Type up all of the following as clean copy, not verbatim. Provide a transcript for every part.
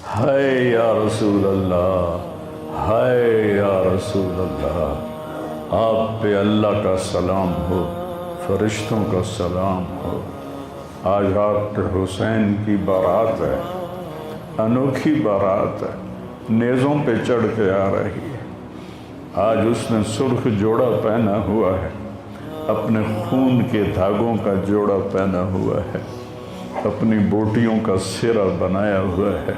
ہائے یا رسول اللہ، ہائے یا رسول اللہ، آپ پہ اللہ کا سلام ہو، فرشتوں کا سلام ہو۔ آج ڈاکٹر حسین کی بارات ہے، انوکھی بارات ہے، نیزوں پہ چڑھ کے آ رہی ہے۔ آج اس نے سرخ جوڑا پہنا ہوا ہے، اپنے خون کے دھاگوں کا جوڑا پہنا ہوا ہے، اپنی بوٹیوں کا سرہ بنایا ہوا ہے،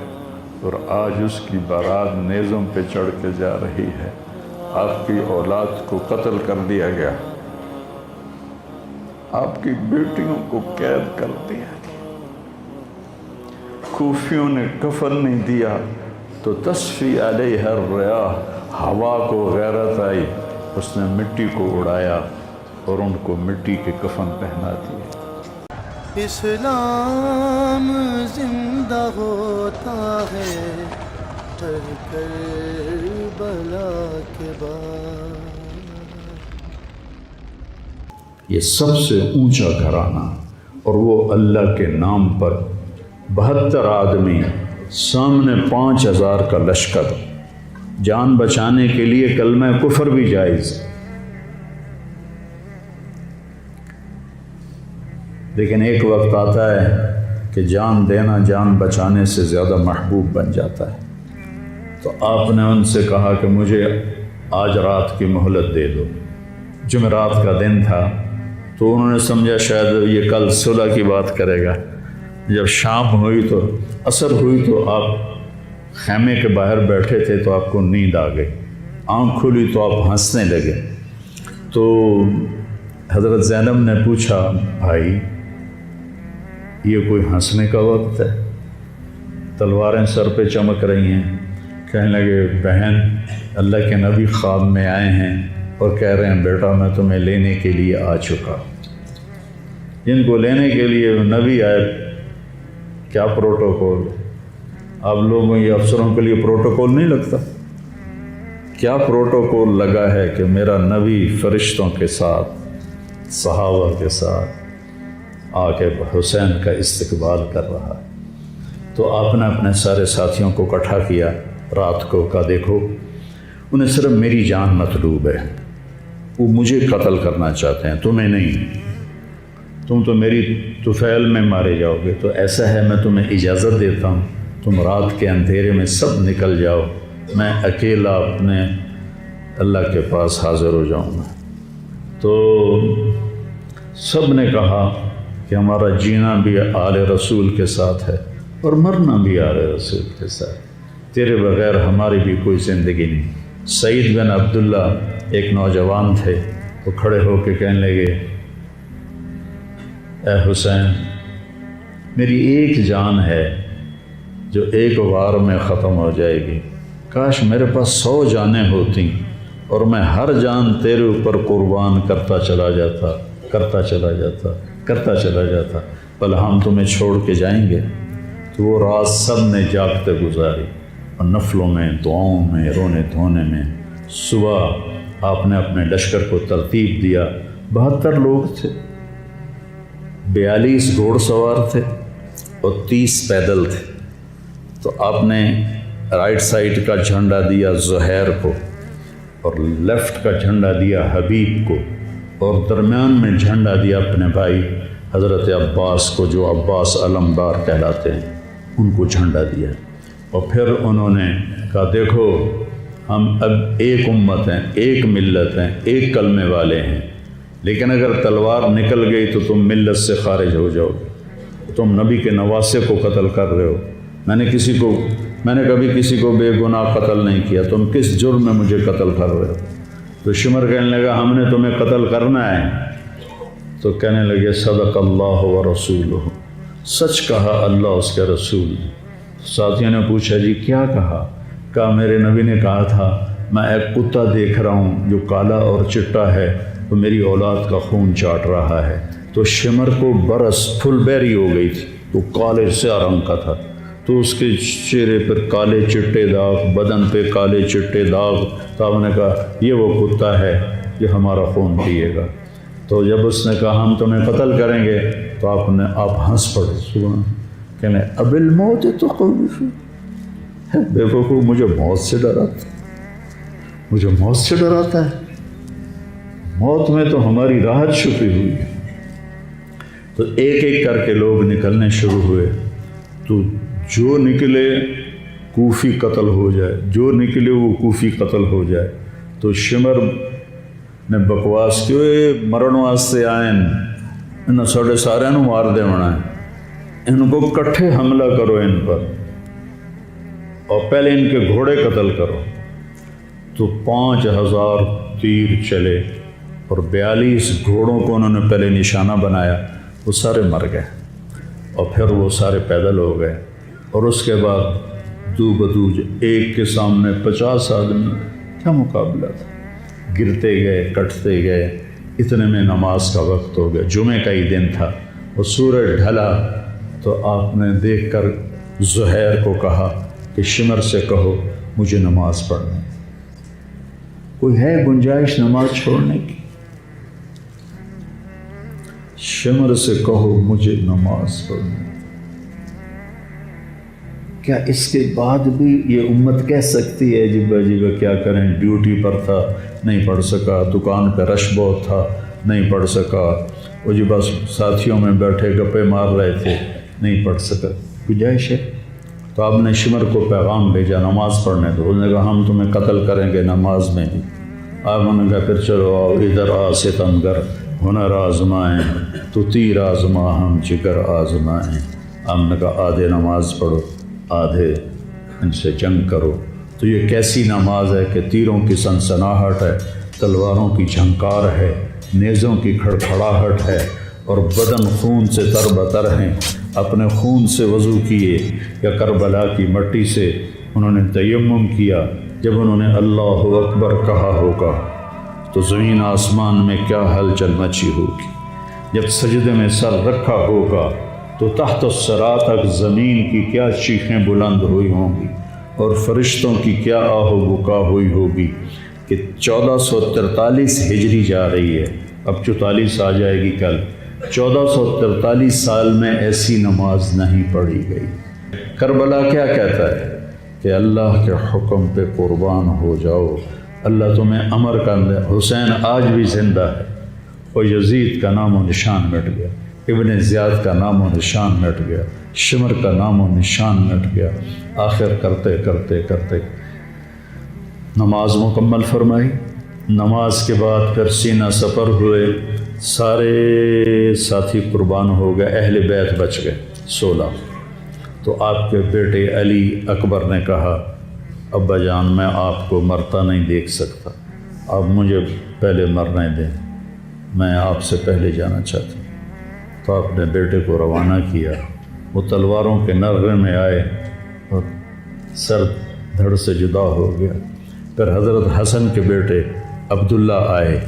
اور آج اس کی بارات نیزوں پہ چڑھ کے جا رہی ہے۔ آپ کی اولاد کو قتل کر دیا گیا، آپ کی بیٹیوں کو قید کر دیا گیا، کوفیوں نے کفن نہیں دیا تو تصفی علیہ الریاح، ہوا کو غیرت آئی، اس نے مٹی کو اڑایا اور ان کو مٹی کے کفن پہنا دیا۔ اسلام زندہ ہوتا ہے ہر کربلا کے بعد۔ یہ سب سے اونچا گھرانہ، اور وہ اللہ کے نام پر 72 آدمی، سامنے 5000 کا لشکر، جان بچانے کے لیے کلمہ کفر بھی جائز، لیکن ایک وقت آتا ہے کہ جان دینا جان بچانے سے زیادہ محبوب بن جاتا ہے۔ تو آپ نے ان سے کہا کہ مجھے آج رات کی مہلت دے دو۔ جمعرات کا دن تھا، تو انہوں نے سمجھا شاید یہ کل صلح کی بات کرے گا۔ جب شام ہوئی تو عصر ہوئی تو آپ خیمے کے باہر بیٹھے تھے، تو آپ کو نیند آ گئی، آنکھ کھلی تو آپ ہنسنے لگے۔ تو حضرت زینب نے پوچھا، بھائی یہ کوئی ہنسنے کا وقت ہے؟ تلواریں سر پہ چمک رہی ہیں۔ کہنے لگے، بہن اللہ کے نبی خواب میں آئے ہیں اور کہہ رہے ہیں بیٹا میں تمہیں لینے کے لیے آ چکا۔ جن کو لینے کے لیے نبی آئے، کیا پروٹوکول؟ آپ لوگوں یہ افسروں کے لیے پروٹوکول نہیں لگتا؟ کیا پروٹوکول لگا ہے کہ میرا نبی فرشتوں کے ساتھ، صحابہ کے ساتھ آ کے حسین کا استقبال کر رہا۔ تو آپ نے اپنے سارے ساتھیوں کو اکٹھا کیا رات کو، کہا دیکھو انہیں صرف میری جان مطلوب ہے، وہ مجھے قتل کرنا چاہتے ہیں، تمہیں نہیں۔ تم تو میری طفیل میں مارے جاؤ گے، تو ایسا ہے میں تمہیں اجازت دیتا ہوں، تم رات کے اندھیرے میں سب نکل جاؤ، میں اکیلا اپنے اللہ کے پاس حاضر ہو جاؤں گا۔ تو سب نے کہا کہ ہمارا جینا بھی آل رسول کے ساتھ ہے اور مرنا بھی آل رسول کے ساتھ، تیرے بغیر ہماری بھی کوئی زندگی نہیں۔ سعید بن عبداللہ ایک نوجوان تھے، وہ کھڑے ہو کے کہنے لگے، اے حسین میری ایک جان ہے جو ایک وار میں ختم ہو جائے گی، کاش میرے پاس 100 جانیں ہوتیں اور میں ہر جان تیرے اوپر قربان کرتا چلا جاتا، بل ہم تمہیں چھوڑ کے جائیں گے۔ تو وہ رات سب نے جاگتے گزاری، اور نفلوں میں، دعاؤں میں، رونے دھونے میں۔ صبح آپ نے اپنے لشکر کو ترتیب دیا، 72 لوگ تھے، 42 گھوڑ سوار تھے اور 30 پیدل تھے۔ تو آپ نے رائٹ سائڈ کا جھنڈا دیا زہیر کو، اور لیفٹ کا جھنڈا دیا حبیب کو، اور درمیان میں جھنڈا دیا اپنے بھائی حضرت عباس کو، جو عباس علمدار کہلاتے ہیں، ان کو جھنڈا دیا۔ اور پھر انہوں نے کہا دیکھو ہم اب ایک امت ہیں، ایک ملت ہیں، ایک کلمے والے ہیں، لیکن اگر تلوار نکل گئی تو تم ملت سے خارج ہو جاؤ گے، تم نبی کے نواسے کو قتل کر رہے ہو، میں نے کبھی کسی کو بے گناہ قتل نہیں کیا، تم کس جرم میں مجھے قتل کر رہے ہو؟ تو شمر کہنے لگا ہم نے تمہیں قتل کرنا ہے۔ تو کہنے لگے صدق اللہ و رسولہ، سچ کہا اللہ اس کے رسول۔ ساتھیوں نے پوچھا جی کیا کہا میرے نبی نے کہا تھا میں ایک کتا دیکھ رہا ہوں جو کالا اور چٹا ہے، تو میری اولاد کا خون چاٹ رہا ہے۔ تو شمر کو برس پھل بیری ہو گئی تھی، تو کالے سیاہ رنگ کا تھا، تو اس کے چہرے پر کالے چٹے داغ، بدن پہ کالے چٹے داغ۔ تو آپ نے کہا یہ وہ کتا ہے جو ہمارا خون پیے گا۔ تو جب اس نے کہا ہم تمہیں قتل کریں گے، تو آپ ہنس پڑے، سبحان، کہنے اب الموت تو بے وقوف مجھے موت سے ڈراتا، مجھے موت سے ڈراتا ہے، موت میں تو ہماری راحت چھپی ہوئی ہے۔ تو ایک ایک کر کے لوگ نکلنے شروع ہوئے، تو جو نکلے کوفی قتل ہو جائے، جو نکلے وہ کوفی قتل ہو جائے۔ تو شمر نے بکواس کی، مرن واسطے آئے انہوں ساڑھے سارے نو مار دے ہونا ہے، ان کو کٹھے حملہ کرو ان پر، اور پہلے ان کے گھوڑے قتل کرو۔ تو 5000 تیر چلے اور 42 گھوڑوں کو انہوں نے پہلے نشانہ بنایا، وہ سارے مر گئے، اور پھر وہ سارے پیدل ہو گئے۔ اور اس کے بعد دو بدو ایک کے سامنے 50 آدمی، کیا مقابلہ تھا، گرتے گئے کٹتے گئے۔ اتنے میں نماز کا وقت ہو گیا، جمعے کا ہی دن تھا، اور سورج ڈھلا۔ تو آپ نے دیکھ کر زہیر کو کہا کہ شمر سے کہو مجھے نماز پڑھنے، کوئی ہے گنجائش نماز چھوڑنے کی؟ شمر سے کہو مجھے نماز پڑھنے۔ کیا اس کے بعد بھی یہ امت کہہ سکتی ہے جی باجی کیا کریں، ڈیوٹی پر تھا نہیں پڑھ سکا، دکان پہ رش بہت تھا نہیں پڑھ سکا، وہ جی بس ساتھیوں میں بیٹھے گپے مار رہے تھے نہیں پڑھ سکا، گنجائش ہے؟ تو آپ نے شمر کو پیغام بھیجا نماز پڑھنے دو، انہوں نے کہا ہم تمہیں قتل کریں گے نماز میں بھی۔ آپ نے کہا پھر چلو آؤ ادھر آ ستمگر، ہنر آزمائیں تو تیر آزما ہم جگر آزمائیں۔ ہم نے کہا آدھے نماز پڑھو آدھے ان سے جنگ کرو۔ تو یہ کیسی نماز ہے کہ تیروں کی سنسناہٹ ہے، تلواروں کی جھنکار ہے، نیزوں کی کھڑکھڑاہٹ ہے، اور بدن خون سے تر بتر ہیں۔ اپنے خون سے وضو کیے یا کربلا کی مٹی سے انہوں نے تیمم کیا۔ جب انہوں نے اللہ اکبر کہا ہوگا تو زمین آسمان میں کیا ہلچل مچی ہوگی، جب سجدے میں سر رکھا ہوگا تو تحت الثری تک زمین کی کیا چیخیں بلند ہوئی ہوں گی، اور فرشتوں کی کیا آہ و بکا ہوئی ہوگی کہ 1443 ہجری جا رہی ہے، اب 44 آ جائے گی کل۔ 1443 سال میں ایسی نماز نہیں پڑھی گئی۔ کربلا کیا کہتا ہے کہ اللہ کے حکم پہ قربان ہو جاؤ، اللہ تمہیں امر کر دے۔ حسین آج بھی زندہ ہے، اور یزید کا نام و نشان مٹ گیا، ابن زیاد کا نام و نشان مٹ گیا، شمر کا نام و نشان مٹ گیا۔ آخر کرتے کرتے کرتے نماز مکمل فرمائی۔ نماز کے بعد پھر سینہ سپر ہوئے، سارے ساتھی قربان ہو گئے، اہل بیت بچ گئے 16۔ تو آپ کے بیٹے علی اکبر نے کہا ابا جان میں آپ کو مرتا نہیں دیکھ سکتا، آپ مجھے پہلے مرنے دیں، میں آپ سے پہلے جانا چاہتا ہوں۔ تو آپ نے بیٹے کو روانہ کیا، وہ تلواروں کے نغمے میں آئے اور سر دھڑ سے جدا ہو گیا۔ پھر حضرت حسن کے بیٹے عبداللہ آئے،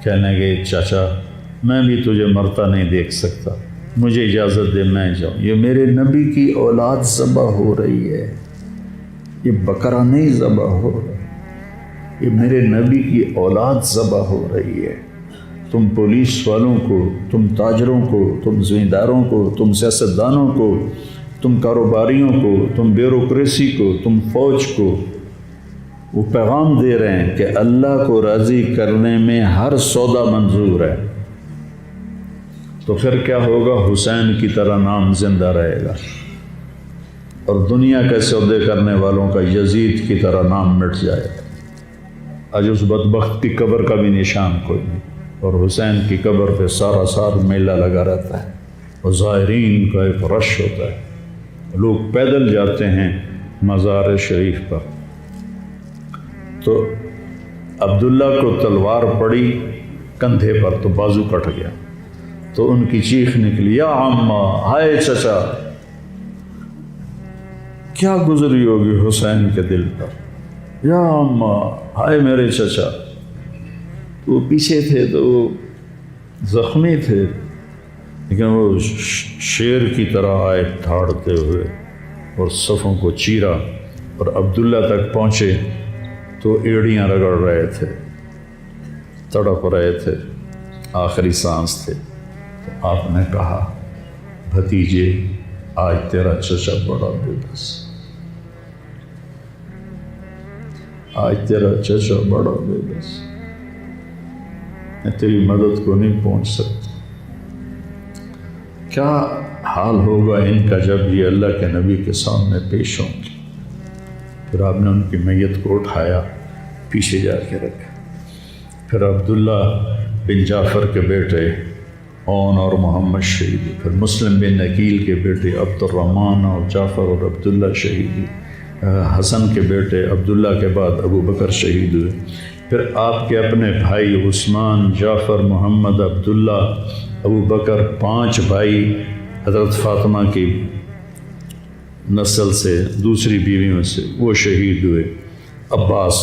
کہنے لگے چاچا میں بھی تجھے مرتا نہیں دیکھ سکتا، مجھے اجازت دے میں جاؤں، یہ میرے نبی کی اولاد ذبح ہو رہی ہے، یہ بکرا نہیں ذبح ہو رہا، یہ میرے نبی کی اولاد ذبح ہو رہی ہے۔ تم پولیس والوں کو، تم تاجروں کو، تم زمینداروں کو، تم سیاستدانوں کو، تم کاروباریوں کو، تم بیوروکریسی کو، تم فوج کو وہ پیغام دے رہے ہیں کہ اللہ کو راضی کرنے میں ہر سودا منظور ہے۔ تو پھر کیا ہوگا؟ حسین کی طرح نام زندہ رہے گا، اور دنیا کے سودے کرنے والوں کا یزید کی طرح نام مٹ جائے گا۔ آج اس بدبخت کی قبر کا بھی نشان کوئی نہیں، اور حسین کی قبر پہ سارا سال میلہ لگا رہتا ہے، اور زائرین کا ایک رش ہوتا ہے، لوگ پیدل جاتے ہیں مزار شریف پر۔ تو عبداللہ کو تلوار پڑی کندھے پر تو بازو کٹ گیا، تو ان کی چیخ نکلی یا عمّا، ہائے چچا، کیا گزری ہوگی حسین کے دل پر، یا عمّا، ہائے میرے چچا۔ وہ پیچھے تھے تو وہ زخمی تھے، لیکن وہ شیر کی طرح آئے دھاڑتے ہوئے اور صفوں کو چیرا، اور عبداللہ تک پہنچے تو ایڑیاں رگڑ رہے تھے، تڑپ رہے تھے، آخری سانس تھے۔ تو آپ نے کہا بھتیجے آج تیرا چچا بڑا بے بس، آج تیرا چچا بڑا بے بس، میں تیری مدد کو نہیں پہنچ سکتا۔ کیا حال ہوگا ان کا جب یہ اللہ کے نبی کے سامنے پیش ہوں گے۔ پھر آپ نے ان کی میت کو اٹھایا، پیچھے جا کے رکھا۔ پھر عبداللہ بن جعفر کے بیٹے اون اور محمد شہید ہوئے۔ پھر مسلم بن عقیل کے بیٹے عبد الرحمن اور جعفر اور عبداللہ شہید ہوئے۔ حسن کے بیٹے عبداللہ کے بعد ابو بکر شہید ہوئے۔ پھر آپ کے اپنے بھائی عثمان، جعفر، محمد، عبداللہ، ابو بکر، 5 بھائی حضرت فاطمہ کی نسل سے، دوسری بیویوں سے، وہ شہید ہوئے۔ عباس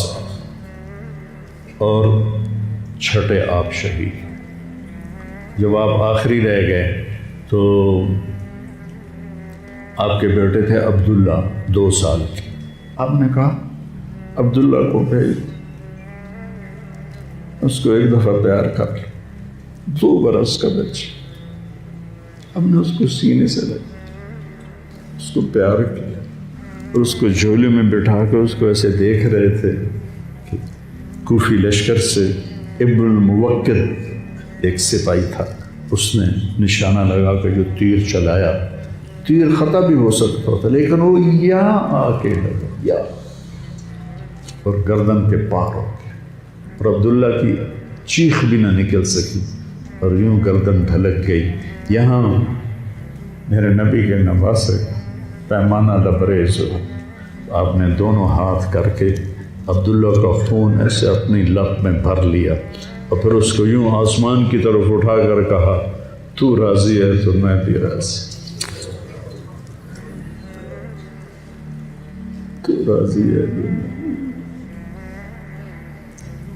اور چھٹے آپ شہید۔ جب آپ آخری رہ گئے تو آپ کے بیٹے تھے عبداللہ 2 سال کے۔ آپ نے کہا عبداللہ کو بھیج، اس کو ایک دفعہ پیار کر لیا۔ 2 برس کا بچہ، ہم نے اس کو سینے سے لگا، اس کو پیار کیا اور اس کو جھولے میں بٹھا کے اس کو ایسے دیکھ رہے تھے کہ کوفی لشکر سے ابن الموکل ایک سپاہی تھا، اس نے نشانہ لگا کے جو تیر چلایا، تیر خطا بھی ہو سکتا تھا لیکن وہ یہاں آ کے لگا، یا اور گردن کے پار ہو گیا، اور عبداللہ کی چیخ بھی نہ نکل سکی اور یوں گردن ڈھلک گئی۔ یہاں میرے نبی کے نواسے پیمانہ لبریز ہو، آپ نے دونوں ہاتھ کر کے عبداللہ کا خون ایسے اپنی لب میں بھر لیا اور پھر اس کو یوں آسمان کی طرف اٹھا کر کہا، تو راضی ہے تو میں بھی راضی، تو راضی ہے تو میں۔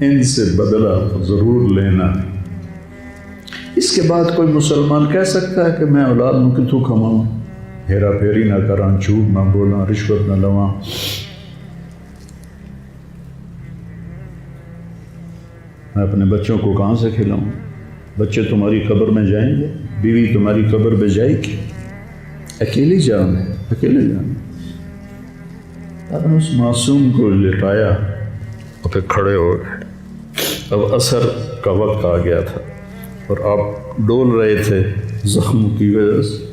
ان سے بدلہ ضرور لینا۔ اس کے بعد کوئی مسلمان کہہ سکتا ہے کہ میں اولاد میں کتوں کماؤں، ہیرا پھیری نہ کراں، جھوٹ نہ بولاں، رشوت نہ لواں۔ میں اپنے بچوں کو کہاں سے کھلاؤں؟ بچے تمہاری قبر میں جائیں گے، بیوی تمہاری قبر میں جائے گی، اکیلی جان ہے، اکیلے جان۔ آپ نے اس معصوم کو لٹایا اور پھر کھڑے ہو گئے۔ اب عصر کا وقت آ گیا تھا اور آپ ڈول رہے تھے زخم کی وجہ سے۔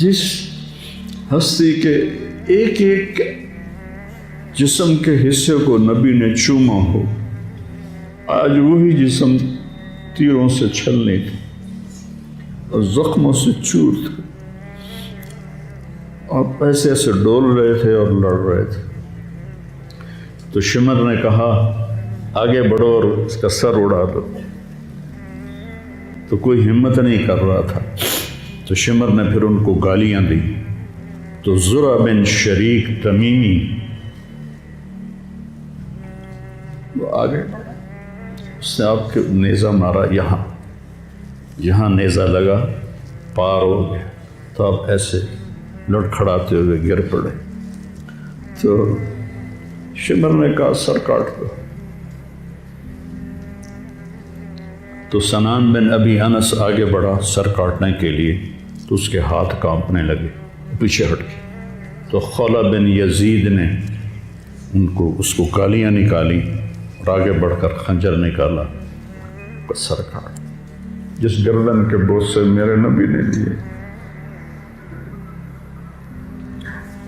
جس ہستی کے ایک ایک جسم کے حصے کو نبی نے چوما ہو، آج وہی جسم تیروں سے چھلنی تھی اور زخموں سے چور تھا۔ آپ ایسے ایسے ڈول رہے تھے اور لڑ رہے تھے تو شمر نے کہا آگے بڑھو اور اس کا سر اڑا دو، تو کوئی ہمت نہیں کر رہا تھا۔ تو شمر نے پھر ان کو گالیاں دی تو زرع بن شریک تمیمی وہ آگے بڑھا، اس نے آپ کے نیزہ مارا، یہاں نیزہ لگا، پار ہو گیا، تو آپ ایسے لڑکھڑاتے ہوئے گر پڑے۔ تو شمر نے کہا سر کاٹ دو، تو سنان بن ابی انس آگے بڑھا سر کاٹنے کے لیے، تو اس کے ہاتھ کانپنے لگے، پیچھے ہٹ گئے۔ تو خولہ بن یزید نے اس کو گالیاں نکالی اور آگے بڑھ کر خنجر نکالا، سر کاٹ۔ جس گردن کے بوسے میرے نبی نے لیے،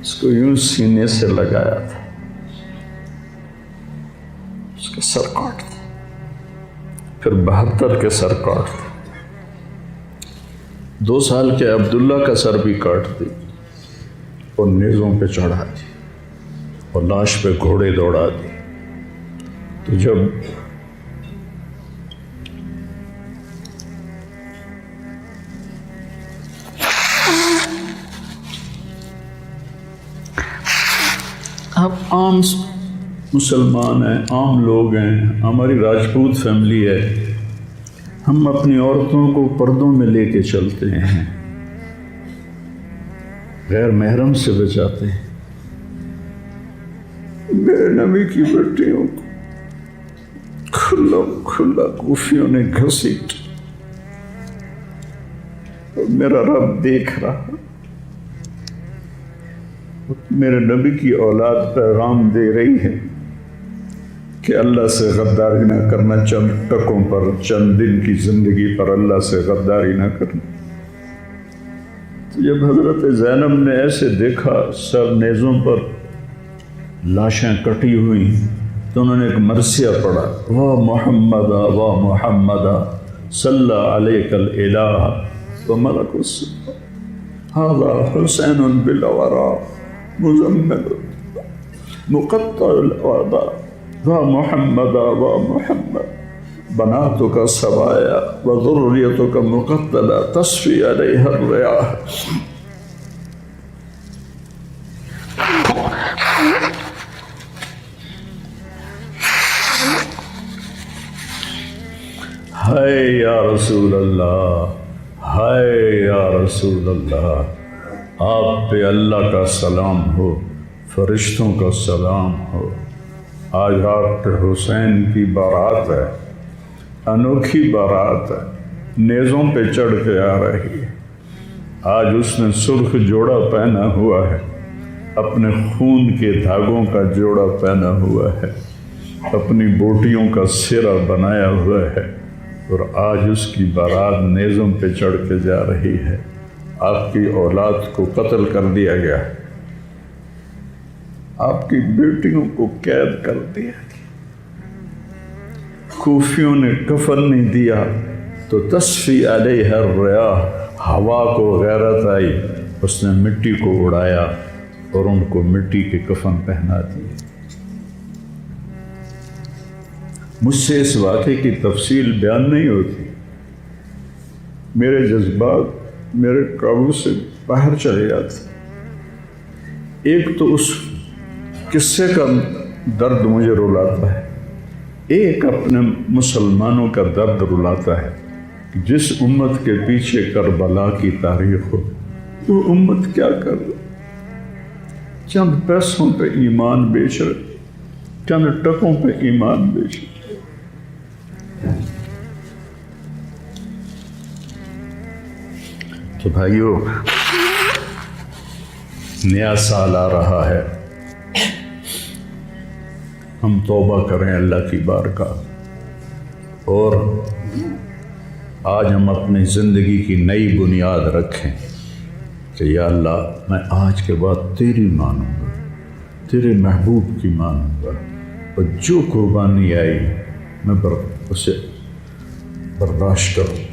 اس کو یوں سینے سے لگایا تھا، اس کا سر کاٹ دیا۔ پھر 72 کے سر کاٹ دیا، 2 سال کے عبداللہ کا سر بھی کاٹ دی اور نیزوں پہ چڑھا دی اور لاش پہ گھوڑے دوڑا دی۔ تو جب آپ عام مسلمان ہیں، عام لوگ ہیں، ہماری راجپوت فیملی ہے، ہم اپنی عورتوں کو پردوں میں لے کے چلتے ہیں، غیر محرم سے بچاتے ہیں۔ میرے نبی کی بیٹیوں کو کھلا کوفیوں نے گھسیٹ، اور میرا رب دیکھ رہا، میرے نبی کی اولاد پیغام دے رہی ہے کہ اللہ سے غداری نہ کرنا، چند ٹکوں پر، چند دن کی زندگی پر اللہ سے غداری نہ کرنا۔ جب حضرت زینب نے ایسے دیکھا سر نیزوں پر لاشیں کٹی ہوئی تو انہوں نے ایک مرثیہ پڑھا، وا محمدا وا محمدا صلی علیک الالہ وملک السماء ھذا حسین بالورا مزمل مقطع الاعضاء وا محمدا وا محمد بناتک سبایا وذریتک مقتلہ تصفی علیہ الریاح۔ ہائے یا رسول اللہ، ہائے یا رسول اللہ، آپ پہ اللہ کا سلام ہو، فرشتوں کا سلام ہو۔ آج ڈاکٹر حسین کی بارات ہے، انوکھی بارات ہے، نیزوں پہ چڑھ کے آ رہی ہے۔ آج اس نے سرخ جوڑا پہنا ہوا ہے، اپنے خون کے دھاگوں کا جوڑا پہنا ہوا ہے، اپنی بوٹیوں کا سرا بنایا ہوا ہے، اور آج اس کی بارات نیزوں پہ چڑھ کے جا رہی ہے۔ آپ کی اولاد کو قتل کر دیا گیا، آپ کی بیٹیوں کو قید کر دیا گیا، کوفیوں نے کفن نہیں دیا تو تصفی علیہ الریاح، ہوا کو غیرت آئی، اس نے مٹی کو اڑایا اور ان کو مٹی کے کفن پہنا دیے۔ مجھ سے اس واقعے کی تفصیل بیان نہیں ہوتی، میرے جذبات میرے قابو سے باہر چلے جاتے۔ ایک تو اس قصے کا درد مجھے رلاتا ہے، ایک اپنے مسلمانوں کا درد رلاتا ہے کہ جس امت کے پیچھے کربلا کی تاریخ ہو، وہ امت کیا کر رہی؟ چند پیسوں پہ ایمان بیچ رہے، چند ٹکوں پہ ایمان بیچ رہے۔ تو بھائیو، نیا سال آ رہا ہے، ہم توبہ کریں اللہ کی بارگاہ، اور آج ہم اپنی زندگی کی نئی بنیاد رکھیں کہ یا اللہ میں آج کے بعد تیری مانوں گا، تیرے محبوب کی مانوں گا، اور جو قربانی آئی میں اسے برداشت کروں۔